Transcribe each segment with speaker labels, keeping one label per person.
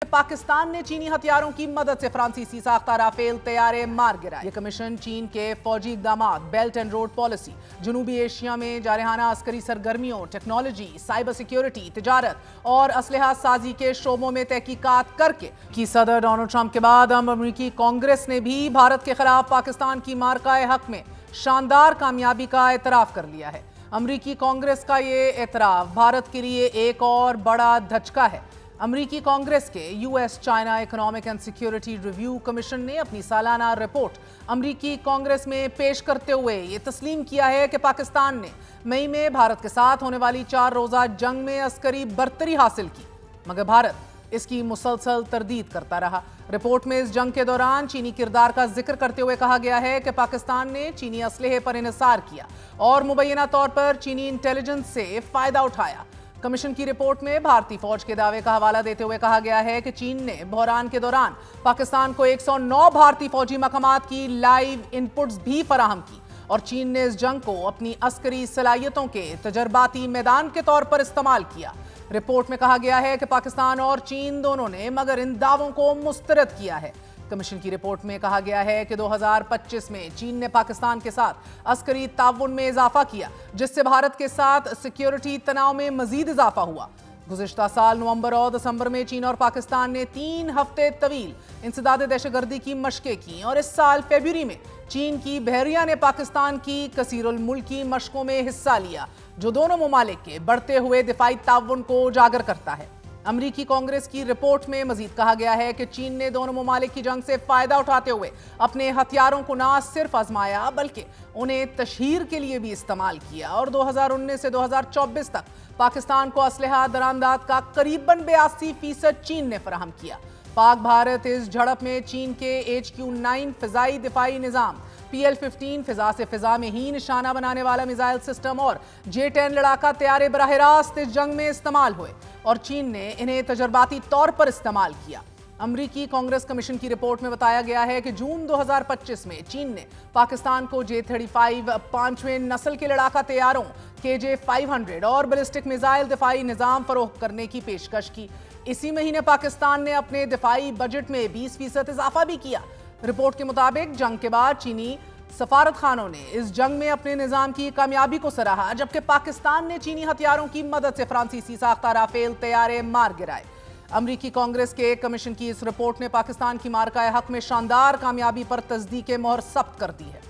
Speaker 1: पाकिस्तान ने चीनी हथियारों की मदद से फ्रांसीसी साख्ता राफेल तैयारे मार गिराए। ये कमीशन चीन के फौजी इक़दामात, बेल्ट एंड रोड पॉलिसी, जनूबी एशिया में जारहाना अस्करी सरगर्मियों, टेक्नोलॉजी, साइबर सिक्योरिटी, तिजारत और असलहा साजी के शोबों में तहकीकात करके कि सदर डोनाल्ड ट्रंप के बाद अमेरिकी कांग्रेस ने भी भारत के खिलाफ पाकिस्तान की मार्का हक में शानदार कामयाबी का एतराफ कर लिया है। अमेरिकी कांग्रेस का ये एतराफ भारत के लिए एक और बड़ा धचका है। अमेरिकी कांग्रेस के US China economic and security review commission ने अपनी सालाना रिपोर्ट अमेरिकी कांग्रेस में पेश करते हुए ये तस्लीम किया है कि पाकिस्तान ने मई में भारत के साथ होने वाली 4 रोजा जंग में अस्करी बरतरी हासिल की, मगर भारत इसकी मुसलसल तरदीद करता रहा। रिपोर्ट में इस जंग के दौरान चीनी किरदार का जिक्र करते हुए कहा गया है कि पाकिस्तान ने चीनी असलहे पर इन्हिसार किया और मुबैना तौर पर चीनी इंटेलिजेंस से फायदा उठाया। कमीशन की रिपोर्ट में भारतीय फौज के दावे का हवाला देते हुए कहा गया है कि चीन ने बहरान के दौरान पाकिस्तान को 109 भारतीय फौजी मकामात की लाइव इनपुट्स भी फराहम की और चीन ने इस जंग को अपनी अस्करी सलाहियतों के तजर्बाती मैदान के तौर पर इस्तेमाल किया। रिपोर्ट में कहा गया है कि पाकिस्तान और चीन दोनों ने मगर इन दावों को मुस्तरद किया है। कमीशन की रिपोर्ट में कहा गया है कि 2025 में चीन ने पाकिस्तान के साथ अस्करी ताउन में इजाफा किया, जिससे भारत के साथ सिक्योरिटी तनाव में मजीद इजाफा हुआ। गुज़िश्ता साल नवंबर और दिसंबर में चीन और पाकिस्तान ने 3 हफ्ते तवील इंसदाद दहशतगर्दी की मशकें की और इस साल फरवरी में चीन की बहरिया ने पाकिस्तान की कसीरुल मुल्की मशकों में हिस्सा लिया, जो दोनों ममालिक के बढ़ते हुए दिफाई ताउन को उजागर करता है। अमेरिकी कांग्रेस की रिपोर्ट में मजीद कहा गया है कि चीन ने दोनों ममालिक की जंग से फायदा उठाते हुए अपने हथियारों को न सिर्फ आजमाया बल्कि उन्हें तशहीर के लिए भी इस्तेमाल किया और 2019 से 2024 तक पाकिस्तान को असलहा दरामदात का करीबन 82% चीन ने फराहम किया। पाक भारत इस झड़प में चीन के HQ-9 फिजाई दिफाई निजाम, PL-15 फिजा से फिजा में ही निशाना बनाने वाला मिसाइल सिस्टम और J-10 लड़ाका तैयारे बराह रास्त इस जंग में इस्तेमाल हुए और चीन ने इन्हें तजर्बाती तौर पर इस्तेमाल किया। अमेरिकी कांग्रेस कमीशन की रिपोर्ट में बताया गया है कि जून 2025 में चीन ने पाकिस्तान को J-35 5वें नस्ल के लड़ाका तैयारों KJ-500 और बैलिस्टिक मिसाइल दिफाई निजाम फरोख्त करने की पेशकश की। इसी महीने पाकिस्तान ने अपने दिफाई बजट में 20% इजाफा भी किया। रिपोर्ट के मुताबिक जंग के बाद चीनी सफारत खानों ने इस जंग में अपने निजाम की कामयाबी को सराहा, जबकि पाकिस्तान ने चीनी हथियारों की मदद से फ्रांसीसी साख्ता राफेल तैयारे मार गिराए। अमेरिकी कांग्रेस के कमीशन की इस रिपोर्ट ने पाकिस्तान की मार्का हक में शानदार कामयाबी पर तस्दीक मोहर सब्त कर दी है।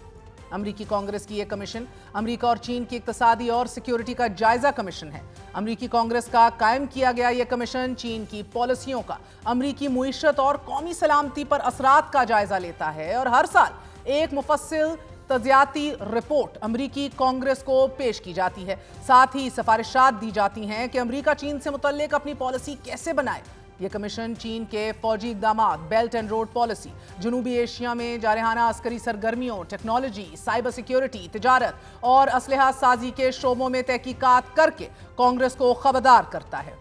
Speaker 1: अमेरिकी कांग्रेस की यह कमीशन अमेरिका और चीन की इक्तसादी और सिक्योरिटी का जायजा कमीशन है। अमेरिकी कांग्रेस का कायम किया गया यह कमीशन चीन की पॉलिसियों का अमेरिकी मुईशत और कौमी सलामती पर असरात का जायजा लेता है और हर साल एक मुफस्सिल तजियाती रिपोर्ट अमेरिकी कांग्रेस को पेश की जाती है। साथ ही सिफारिशात दी जाती हैं कि अमेरिका चीन से मुतल्लिक अपनी पॉलिसी कैसे बनाए। यह कमीशन चीन के फौजी इक़दामात, बेल्ट एंड रोड पॉलिसी, जनूबी एशिया में जारहाना अस्करी सरगर्मियों, टेक्नोलॉजी, साइबर सिक्योरिटी, तिजारत और असलहा साजी के शोबों में तहकीकात करके कांग्रेस को खबरदार करता है।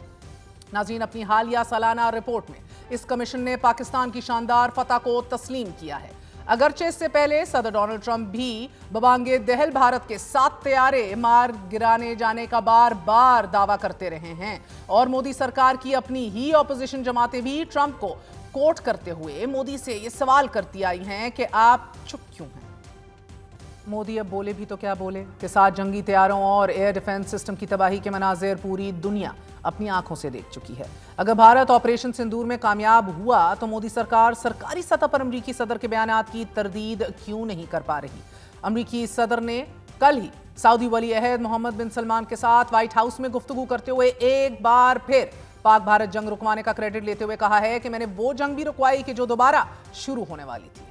Speaker 1: नाज़रीन, अपनी हालिया सालाना रिपोर्ट में इस कमीशन ने पाकिस्तान की शानदार फतह को तस्लीम किया है। अगरचे इससे पहले सदर डोनाल्ड ट्रंप भी बबांगे दहल भारत के 7 तैयारे मार गिराने जाने का बार बार दावा करते रहे हैं और मोदी सरकार की अपनी ही ऑपोजिशन जमातें भी ट्रंप को कोट करते हुए मोदी से ये सवाल करती आई हैं कि आप चुप क्यों हैं। मोदी अब बोले भी तो क्या बोले कि 7 जंगी तैयारों और एयर डिफेंस सिस्टम की तबाही के मनाजिर पूरी दुनिया अपनी आंखों से देख चुकी है। अगर भारत ऑपरेशन सिंदूर में कामयाब हुआ तो मोदी सरकार सरकारी सतह पर अमेरिकी सदर के बयानात की तरदीद क्यों नहीं कर पा रही। अमेरिकी सदर ने कल ही सऊदी वली अहद मोहम्मद बिन सलमान के साथ व्हाइट हाउस में गुफ्तगू करते हुए एक बार फिर पाक भारत जंग रुकवाने का क्रेडिट लेते हुए कहा है कि मैंने वो जंग भी रुकवाई कि जो दोबारा शुरू होने वाली थी।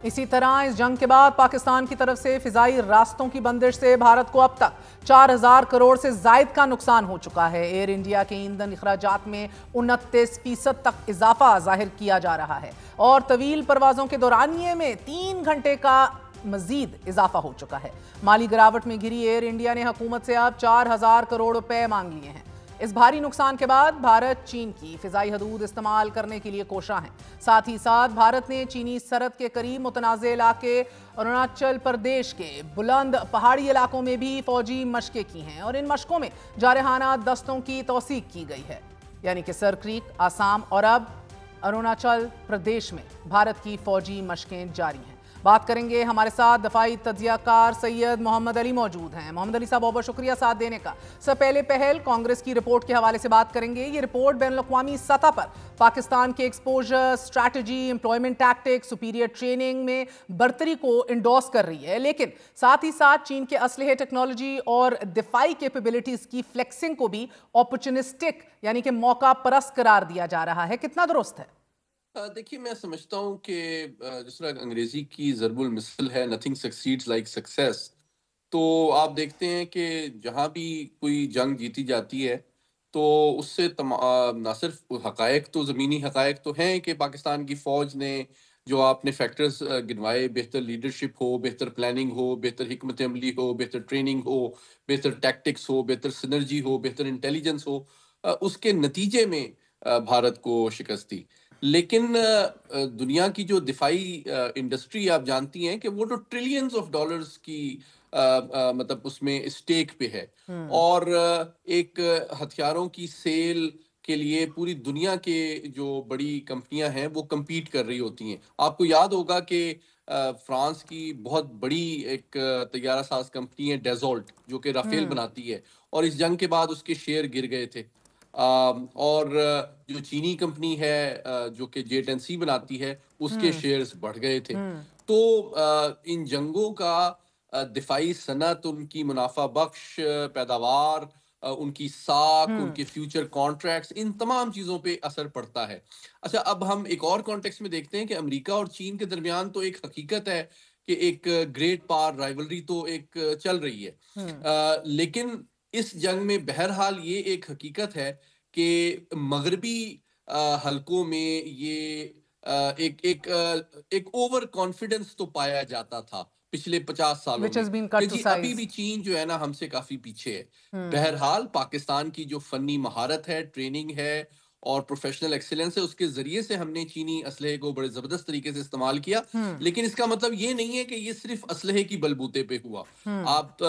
Speaker 1: इसी तरह इस जंग के बाद पाकिस्तान की तरफ से फिजाई रास्तों की बंदिश से भारत को अब तक 4000 करोड़ से जायद का नुकसान हो चुका है। एयर इंडिया के ईंधन अखराजात में 29% तक इजाफा जाहिर किया जा रहा है और तवील परवाजों के दौरानिये में 3 घंटे का मजीद इजाफा हो चुका है। माली गिरावट में घिरी एयर इंडिया ने हुकूमत से अब 4000 करोड़ रुपए मांग लिए हैं। इस भारी नुकसान के बाद भारत चीन की फिजाई हदूद इस्तेमाल करने के लिए कोशा है। साथ ही साथ भारत ने चीनी सरहद के करीब मुतनाज़ इलाके अरुणाचल प्रदेश के बुलंद पहाड़ी इलाकों में भी फौजी मशकें की हैं और इन मशकों में जारहाना दस्तों की तौसीक की गई है। यानी कि सर क्रीक, आसाम और अब अरुणाचल प्रदेश में भारत की फौजी मशकें जारी हैं। बात करेंगे, हमारे साथ दफाई तज्जियाकार सैयद मोहम्मद अली मौजूद हैं। मोहम्मद अली साहब, बहुत बहुत शुक्रिया साथ देने का। सर, पहले पहल कांग्रेस की रिपोर्ट के हवाले से बात करेंगे। ये रिपोर्ट बैनुल-अक़वामी सतह पर पाकिस्तान के exposure, strategy, employment tactics, superior training में बर्तरी को इंडोर्स कर रही है, लेकिन साथ ही साथ चीन के असलहे, टेक्नोलॉजी और दिफाई कैपेबिलिटीज की फ्लेक्सिंग को भी अपॉर्चुनिस्टिक यानी कि मौका परस्त करार दिया जा रहा है। कितना दुरुस्त है?
Speaker 2: देखिए, मैं समझता हूँ कि जिस तरह अंग्रेजी की ज़रबुल मिसल है, नथिंग सक्सीड्स लाइक सक्सेस। तो आप देखते हैं कि जहाँ भी कोई जंग जीती जाती है, तो उससे ना सिर्फ हकायक, तो ज़मीनी हकायक तो हैं कि पाकिस्तान की फ़ौज ने जो आपने फैक्टर्स गिनवाए, बेहतर लीडरशिप हो, बेहतर प्लानिंग हो, बेहतर हिकमत अमली हो, बेहतर ट्रेनिंग हो, बेहतर टैक्टिक्स हो, बेहतर सिनर्जी हो, बेहतर इंटेलिजेंस हो, उसके नतीजे में भारत को शिकस्त दी। लेकिन दुनिया की जो दिफाई इंडस्ट्री, आप जानती हैं कि वो तो ट्रिलियंस ऑफ डॉलर्स की मतलब उसमें स्टेक पे है। और एक हथियारों की सेल के लिए पूरी दुनिया के जो बड़ी कंपनियां हैं वो compete कर रही होती हैं। आपको याद होगा कि फ्रांस की बहुत बड़ी एक तैयारा साज कंपनी है डेजोल्ट, जो कि राफेल बनाती है, और इस जंग के बाद उसके शेयर गिर गए थे। और जो चीनी कंपनी है जो कि जेट-एन-सी बनाती है, उसके शेयर्स बढ़ गए थे। तो इन जंगों का दिफाई सनत, उनकी मुनाफा बख्श पैदावार, उनकी साख, उनके फ्यूचर कॉन्ट्रैक्ट्स, इन तमाम चीज़ों पे असर पड़ता है। अच्छा, अब हम एक और कॉन्टेक्स्ट में देखते हैं कि अमेरिका और चीन के दरमियान तो एक हकीकत है कि एक ग्रेट पावर राइवलरी तो एक चल रही है। लेकिन इस जंग में बहरहाल ये एक हकीकत है कि मगरबी हलकों में ये एक ओवर कॉन्फिडेंस तो पाया जाता था पिछले 50 सालों
Speaker 1: विच
Speaker 2: में
Speaker 1: हैज बीन
Speaker 2: कि
Speaker 1: कट टू
Speaker 2: जी अभी
Speaker 1: साइज।
Speaker 2: भी चीन जो है ना हमसे काफी पीछे है। बहरहाल पाकिस्तान की जो फनी महारत है, ट्रेनिंग है और प्रोफेशनल एक्सीलेंस है, उसके जरिए से हमने चीनी असलहे को बड़े जबरदस्त तरीके से इस्तेमाल किया। लेकिन इसका मतलब ये नहीं है कि ये सिर्फ असलहे की बलबूते पे हुआ। आप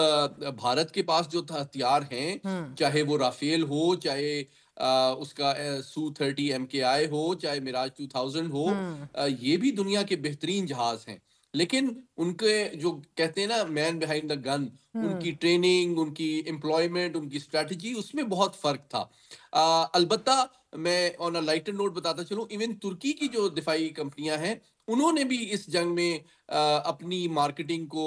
Speaker 2: भारत के पास जो हथियार हैं, चाहे वो राफेल हो, चाहे उसका Su-30 MKI हो, चाहे मिराज 2000 हो, ये भी दुनिया के बेहतरीन जहाज हैं। लेकिन उनके जो कहते हैं ना मैन बिहाइंड द गन, उनकी ट्रेनिंग, उनकी एम्प्लॉयमेंट, उनकी स्ट्रैटेजी, उसमें बहुत फर्क था। अलबत्ता मैं ऑन अ लाइटर नोट बताता चलूं, इवन तुर्की की जो दिफाई कंपनियां हैं, उन्होंने भी इस जंग में अपनी मार्केटिंग को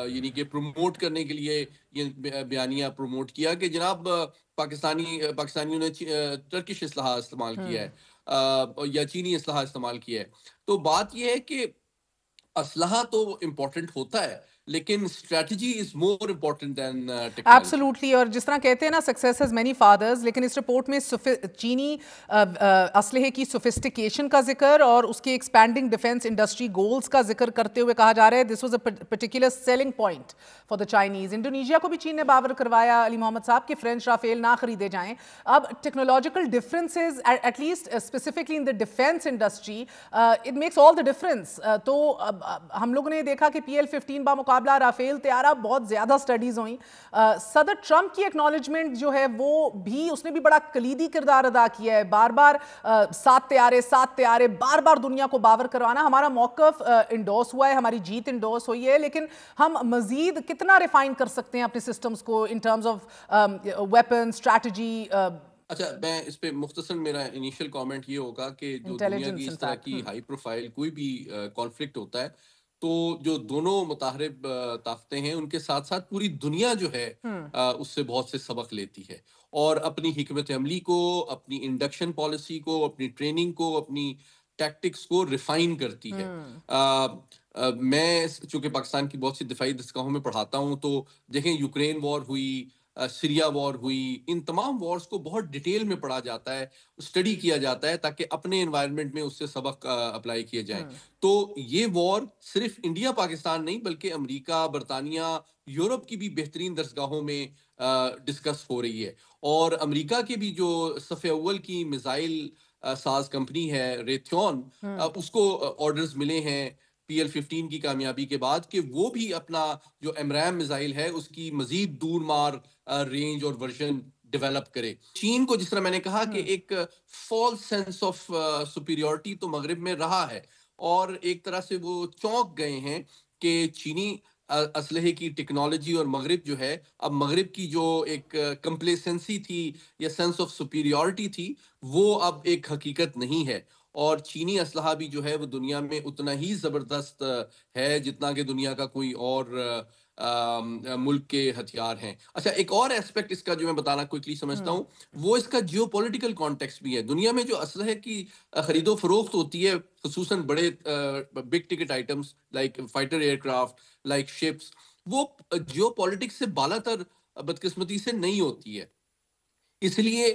Speaker 2: यानी कि प्रमोट करने के लिए ये बयानिया प्रमोट किया कि जनाब पाकिस्तानियों ने टर्किश असलहा इस्तेमाल किया है, या चीनी असलहा इस्तेमाल किया है। तो बात यह है कि असलहा तो इम्पोर्टेंट होता है, लेकिन strategy is more important then technology.
Speaker 1: Absolutely. और जिस तरह कहते हैं ना, सक्सेस हैज मेनी फादर्स, लेकिन इस रिपोर्ट में चीनी असलहे की सोफिस्टिकेशन का जिक्र और उसके एक्सपैंडिंग डिफेंस इंडस्ट्री गोल्स का जिक्र करते हुए कहा जा रहा है this was a particular selling point for the Chinese. Indonesia को भी चीन ने बावर करवाया, अली मोहम्मद साहब, कि फ्रेंच राफेल ना खरीदे जाएं। अब technological differences at least specifically in the defence industry, it makes all the difference. तो हम लोगों ने देखा कि PL-15 बामुकाबला राफेल तैयारा बहुत ज्यादा स्टडीज हुई। सदर ट्रंप की एक्नॉलेजमेंट जो है वो भी, उसने भी बड़ा कलीदी किरदार अदा किया है। बार बार सात त्यारे बार बार दुनिया को बावर करवाना। हमारा मौकफ इंडोर्स हुआ है, हमारी जीत इंडोर्स हुई है, लेकिन हम मजीद कितना रिफाइन कर सकते हैं अपने सिस्टम्स को in terms of weapon strategy,
Speaker 2: अच्छा, मैं इस पे मुख्तसर मेरा इनिशियल कमेंट ये होगा कि जो दुनिया की
Speaker 1: इंटेलिजेंस
Speaker 2: इस तरह
Speaker 1: इनफैक्ट।
Speaker 2: की हाई प्रोफाइल कोई भी कॉन्फ्लिक्ट होता है, तो जो दोनों मुताहरिब ताकतें हैं, उनके साथ साथ पूरी दुनिया जो है उससे बहुत से सबक लेती है, और अपनी हिकमत अमली को, अपनी इंडक्शन पॉलिसी को, अपनी ट्रेनिंग को, अपनी टैक्टिक्स को रिफाइन करती है। मैं चूंकि पाकिस्तान की बहुत सी दिफाई दस्गाहों में पढ़ाता हूँ, तो देखें, यूक्रेन वॉर हुई, सीरिया वॉर हुई, इन तमाम वॉर्स को बहुत डिटेल में पढ़ा जाता है, स्टडी किया जाता है, ताकि अपने एनवायरनमेंट में उससे सबक अप्लाई किए जाएं। तो ये वॉर सिर्फ इंडिया पाकिस्तान नहीं, बल्कि अमेरिका, बरतानिया, यूरोप की भी बेहतरीन दरगाहों में डिस्कस हो रही है। और अमेरिका के भी जो सफ़े अव्वल की मिसाइल साज कंपनी है रेथ्योन, उसको ऑर्डर्स मिले हैं PL-15 की कामयाबी के बाद कि वो भी अपना जो एमरैम मिसाइल है उसकी मजीद दूर मार रेंज और वर्जन ڈیولپ کرے. چین کو جس طرح میں نے کہا کہ ایک فالس سینس آف سپیریورٹی تو مغرب میں رہا ہے, اور ایک طرح سے وہ چونک گئے ہیں کہ چینی اسلحے کی ٹیکنالوجی اور مغرب جو ہے, اب مغرب کی جو ایک کمپلیسنسی تھی یا سینس آف سپیریورٹی تھی وہ اب ایک حقیقت نہیں ہے, اور چینی اسلحہ بھی جو ہے وہ دنیا میں اتنا ہی زبردست ہے جتنا کہ دنیا کا کوئی اور ملک کے ہتھیار ہیں. اچھا, ایک اور ایسپیکٹ اس کا جو میں بتانا کوئکلی سمجھتا ہوں, وہ اس کا جیو پولیٹیکل کانٹیکسٹ بھی ہے. دنیا میں جو اسلحے کی خرید و فروخت ہوتی ہے, خصوصاً بڑے big ticket items like fighter aircraft, like ships, وہ جیو پولیٹکس سے بالا تر بدقسمتی سے نہیں ہوتی ہے. اس لیے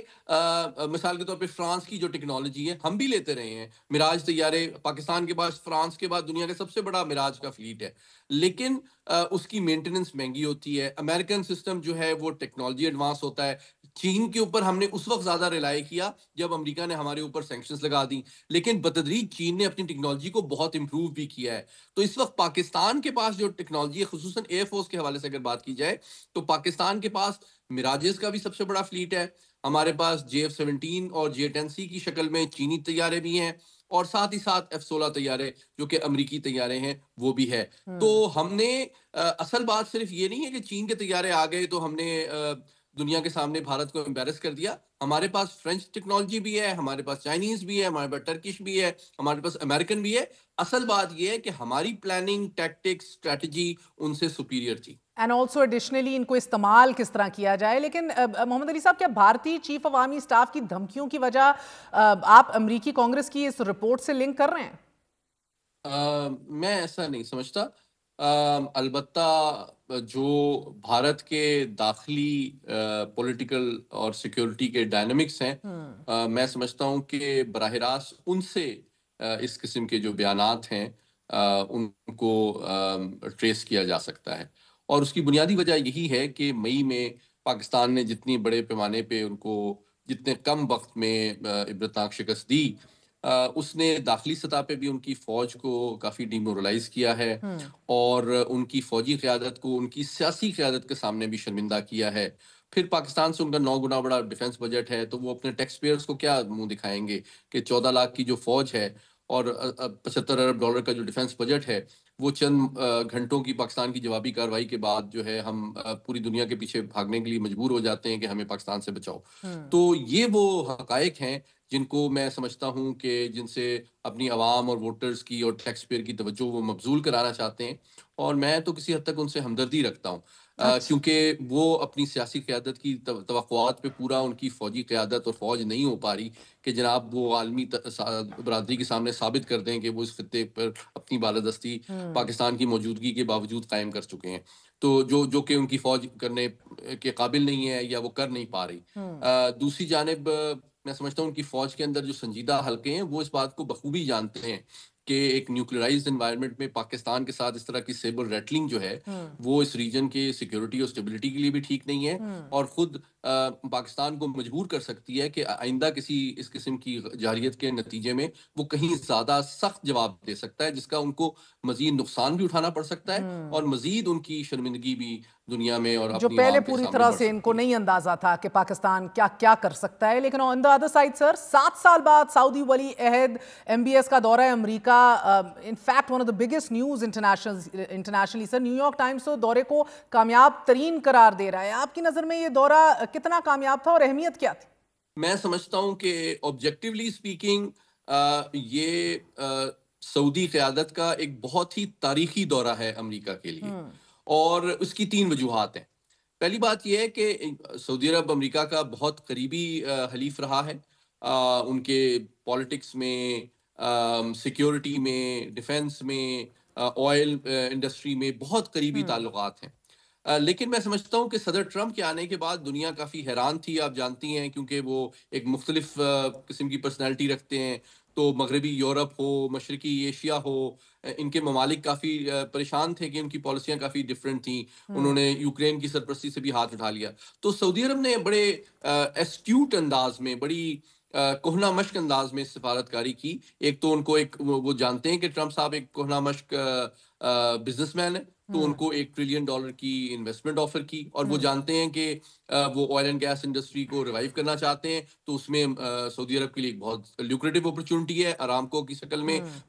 Speaker 2: مثال کے طور پہ فرانس کی جو ٹیکنالوجی ہے ہم بھی لیتے رہے ہیں. میراج طیارے پاکستان کے پاس فرانس کے بعد دنیا کا سب سے بڑا میراج کا فلیٹ ہے, لیکن اس کی مینٹیننس مہنگی ہوتی ہے. امریکن سسٹم جو ہے وہ ٹیکنالوجی ایڈوانس ہوتا ہے. چین کے اوپر ہم نے اس وقت زیادہ ریلائی کیا جب امریکہ نے ہمارے اوپر سینکشنز لگا دی, لیکن بتدریج چین نے اپنی ٹیکنالوجی کو بہت امپروو بھی کیا ہے. تو اس وقت پاکستان کے پاس جو ٹیکنالوجی ہے, خصوصاً ایئر فورس کے حوالے سے اگر بات کی جائے, تو پاکستان کے پاس میراجز کا بھی سب سے بڑا فلیٹ ہے. ہمارے پاس JF-17 اور JA-10C کی شکل میں چینی طیارے بھی ہیں, اور ساتھ ہی ساتھ F-16 طیارے جو کہ امریکی طیارے ہیں وہ بھی ہے. تو ہم نے اصل بات صرف یہ نہیں ہے کہ چین کے طیارے آ گئے تو ہم نے دنیا کے سامنے بھارت کو امبیرس کر دیا. ہمارے پاس فرینچ ٹیکنالوجی بھی ہے, ہمارے پاس چائنیز بھی ہے, ہمارے پاس ٹرکش بھی ہے, ہمارے پاس امریکن بھی ہے. اصل بات یہ ہے کہ ہماری پلاننگ, ٹیکٹکس, اسٹریٹجی ان سے سپیریئر تھی.
Speaker 1: اینڈ آلسو ایڈیشنلی ان کو استعمال کس طرح کیا جائے. لیکن محمد علی صاحب, کیا بھارتی چیف عوامی اسٹاف کی دھمکیوں کی وجہ آپ امریکی کانگریس کی اس رپورٹ سے لنک کر رہے ہیں؟
Speaker 2: میں ایسا نہیں سمجھتا. البتہ جو بھارت کے داخلی پولیٹیکل اور سیکیورٹی کے ڈائنامکس ہیں, میں سمجھتا ہوں کہ براہ راست ان سے اس قسم کے جو بیانات ہیں ان کو ٹریس کیا جا سکتا ہے. اور اس کی بنیادی وجہ یہی ہے کہ مئی میں پاکستان نے جتنی بڑے پیمانے پہ ان کو جتنے کم وقت میں عبرتناک شکست دی, اس نے داخلی سطح پہ بھی ان کی فوج کو کافی ڈیمورلائز کیا ہے, اور ان کی فوجی قیادت کو ان کی سیاسی قیادت کے سامنے بھی شرمندہ کیا ہے. پھر پاکستان سے ان کا 9 گنا بڑا ڈیفنس بجٹ ہے, تو وہ اپنے ٹیکس پیئرز کو کیا منہ دکھائیں گے کہ 14 لاکھ کی جو فوج ہے اور $75 ارب کا جو ڈیفنس بجٹ ہے, وہ چند گھنٹوں کی پاکستان کی جوابی کارروائی کے بعد جو ہے ہم پوری دنیا کے پیچھے بھاگنے کے لیے مجبور ہو جاتے ہیں کہ ہمیں پاکستان سے بچاؤ. تو یہ وہ حقائق ہیں جن کو میں سمجھتا ہوں کہ جن سے اپنی عوام اور ووٹرز کی اور ٹیکس پیئر کی توجہ وہ مبذول کرانا چاہتے ہیں, اور میں تو کسی حد تک ان سے ہمدردی رکھتا ہوں, کیونکہ وہ اپنی سیاسی قیادت کی توقعات پہ پورا ان کی فوجی قیادت اور فوج نہیں ہو پا رہی کہ جناب وہ عالمی برادری کے سامنے ثابت کر دیں کہ وہ اس خطے پر اپنی بالادستی پاکستان کی موجودگی کے باوجود قائم کر چکے ہیں, تو جو کہ ان کی فوج کرنے کے قابل نہیں ہے یا وہ کر نہیں پا رہی. دوسری جانب میں سمجھتا ہوں ان کی فوج کے اندر جو سنجیدہ حلقے ہیں وہ اس بات کو بخوبی جانتے ہیں کہ ایک نیوکلیرائزڈ انوائرمنٹ میں پاکستان کے ساتھ اس طرح کی سیبر ریٹلنگ جو ہے وہ اس ریجن کے سیکیورٹی اور اسٹیبلٹی کے لیے بھی ٹھیک نہیں ہے, اور خود پاکستان کو مجبور کر سکتی ہے کہ آئندہ کسی اس قسم کی جارحیت کے نتیجے میں وہ کہیں زیادہ سخت جواب دے سکتا ہے, جس کا ان کو مزید نقصان بھی اٹھانا پڑ سکتا ہے, اور مزید ان کی شرمندگی بھی دنیا میں اور
Speaker 1: جو پہلے پوری طرح سے ان کو نہیں اندازہ تھا کہ پاکستان کیا کیا کر سکتا ہے. لیکن آن دا ادر سائڈ سر, 7 سال بعد سعودی ولی عہد MBS کا دورہ امریکہ, in fact one of the biggest news internationally sir, New York Times تو دورے کو کامیاب ترین قرار دے رہا ہے. آپ کی نظر میں یہ دورہ کتنا کامیاب تھا اور اہمیت کیا تھی؟
Speaker 2: میں سمجھتا ہوں کہ آبجیکٹیولی اسپیکنگ یہ سعودی قیادت کا ایک بہت ہی تاریخی دورہ ہے امریکہ کے لیے, اور اس کی 3 وجوہات ہیں. پہلی بات یہ ہے کہ سعودی عرب امریکہ کا بہت قریبی حلیف رہا ہے. ان کے پالیٹکس میں, سیکیورٹی میں, ڈیفنس میں, آئل انڈسٹری میں بہت قریبی تعلقات ہیں. لیکن میں سمجھتا ہوں کہ صدر ٹرمپ کے آنے کے بعد دنیا کافی حیران تھی, آپ جانتی ہیں, کیونکہ وہ ایک مختلف قسم کی پرسنالٹی رکھتے ہیں. تو مغربی یورپ ہو, مشرقی ایشیا ہو, ان کے ممالک کافی پریشان تھے کہ ان کی پالیسیاں کافی ڈیفرنٹ تھیں. انہوں نے یوکرین کی سرپرستی سے بھی ہاتھ اٹھا لیا. تو سعودی عرب نے بڑے ایسٹیوٹ انداز میں, بڑی کوہنا مشق انداز میں سفارتکاری کی. ایک تو ان کو وہ جانتے ہیں کہ ٹرمپ صاحب ایک کوہنا مشق بزنس مین ہے, تو ان کو $1 ٹریلین کی انویسٹمنٹ آفر کی, اور وہ جانتے ہیں کہ وہ آئل اینڈ گیس انڈسٹری کو ریوائیو کرنا چاہتے ہیں, تو اس میں سعودی عرب کے لیے ایک بہت لیوکریٹو اپرچونٹی ہے. ارامکو کی شکل میں وہ